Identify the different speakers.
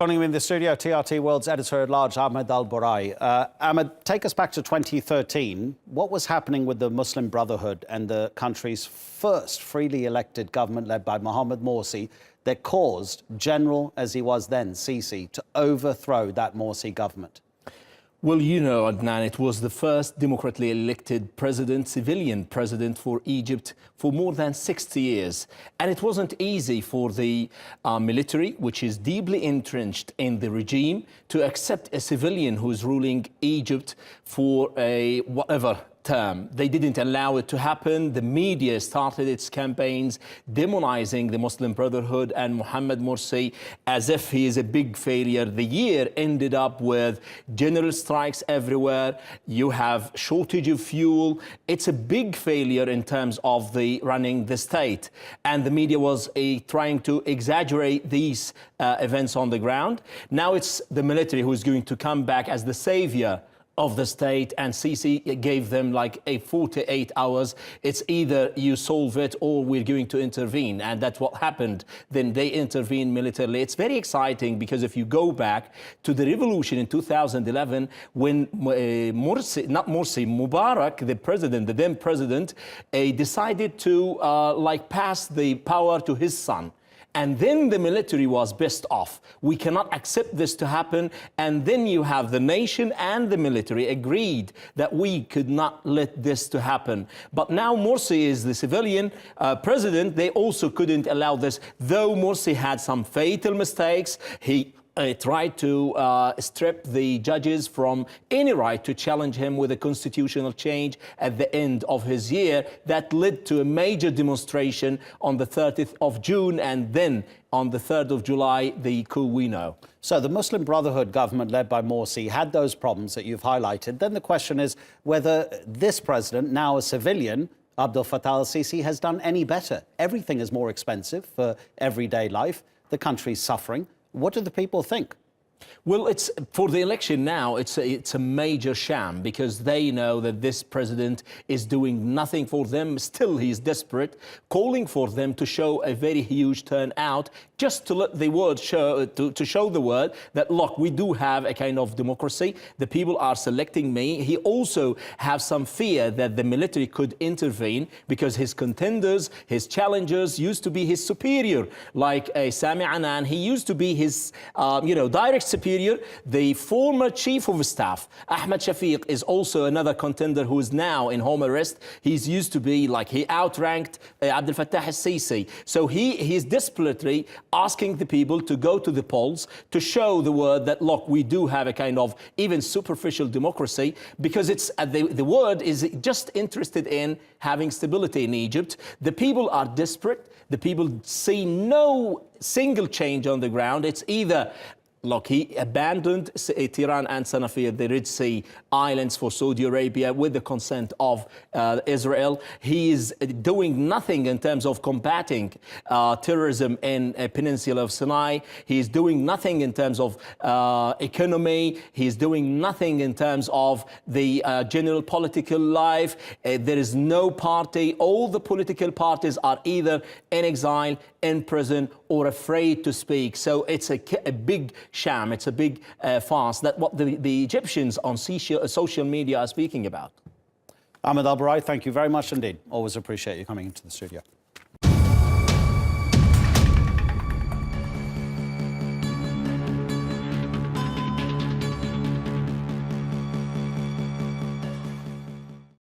Speaker 1: Joining me in the studio, TRT World's editor-at-large, Ahmed Al-Burai. Ahmed, take us back to 2013. What was happening with the Muslim Brotherhood and the country's first freely elected government led by Mohamed Morsi that caused, general as he was then, Sisi, to overthrow that Morsi government?
Speaker 2: Well, you know, Adnan, it was the first democratically elected president, civilian president for Egypt for more than 60 years. And it wasn't easy for the military, which is deeply entrenched in the regime, to accept a civilian who's ruling Egypt for a whatever term. They didn't allow it to happen. The media started its campaigns demonizing the Muslim Brotherhood and Mohamed Morsi as if he is a big failure. The year ended up with general strikes everywhere. You have shortage of fuel. It's a big failure in terms of the running the state. And the media was trying to exaggerate these events on the ground. Now it's the military who is going to come back as the savior of the state, and Sisi gave them like 48 hours. It's either you solve it or we're going to intervene, and that's what happened. Then they intervened militarily. It's very exciting because if you go back to the revolution in 2011, when Mubarak, the president, the then president, decided to pass the power to his son. And then the military was pissed off. We cannot accept this to happen. And then you have the nation and the military agreed that we could not let this to happen. But now Morsi is the civilian president. They also couldn't allow this. Though Morsi had some fatal mistakes, he tried to strip the judges from any right to challenge him with a constitutional change at the end of his year. That led to a major demonstration on the 30th of June, and then on the 3rd of July, the coup we know.
Speaker 1: So the Muslim Brotherhood government led by Morsi had those problems that you've highlighted. Then the question is whether this president, now a civilian, Abdel Fattah al-Sisi, has done any better. Everything is more expensive for everyday life. The country's suffering. What do the people think?
Speaker 2: Well, it's for the election now, it's a major sham because they know that this president is doing nothing for them. Still, he's desperate, calling for them to show a very huge turnout just to let the world show, to show the world that, look, we do have a kind of democracy. The people are selecting me. He also has some fear that the military could intervene because his contenders, his challengers used to be his superior, like Sami Anan. He used to be his, direct superior. The former chief of staff, Ahmed Shafiq, is also another contender who is now in home arrest. He's used to be like, he outranked Abdel Fattah al-Sisi. So he's desperately asking the people to go to the polls to show the world that, look, we do have a kind of even superficial democracy, because it's the world is just interested in having stability in Egypt. The people are desperate. The people see no single change on the ground. It's either, look, he abandoned Tiran and Sanafir, the Red Sea islands, for Saudi Arabia with the consent of Israel. He is doing nothing in terms of combating terrorism in the peninsula of Sinai. He is doing nothing in terms of economy. He is doing nothing in terms of the general political life. There is no party. All the political parties are either in exile, in prison, or afraid to speak. So it's a big sham. It's a big farce. That's what the Egyptians on social media are speaking about.
Speaker 1: Ahmed Al-Burai, thank you very much indeed. Always appreciate you coming into the studio.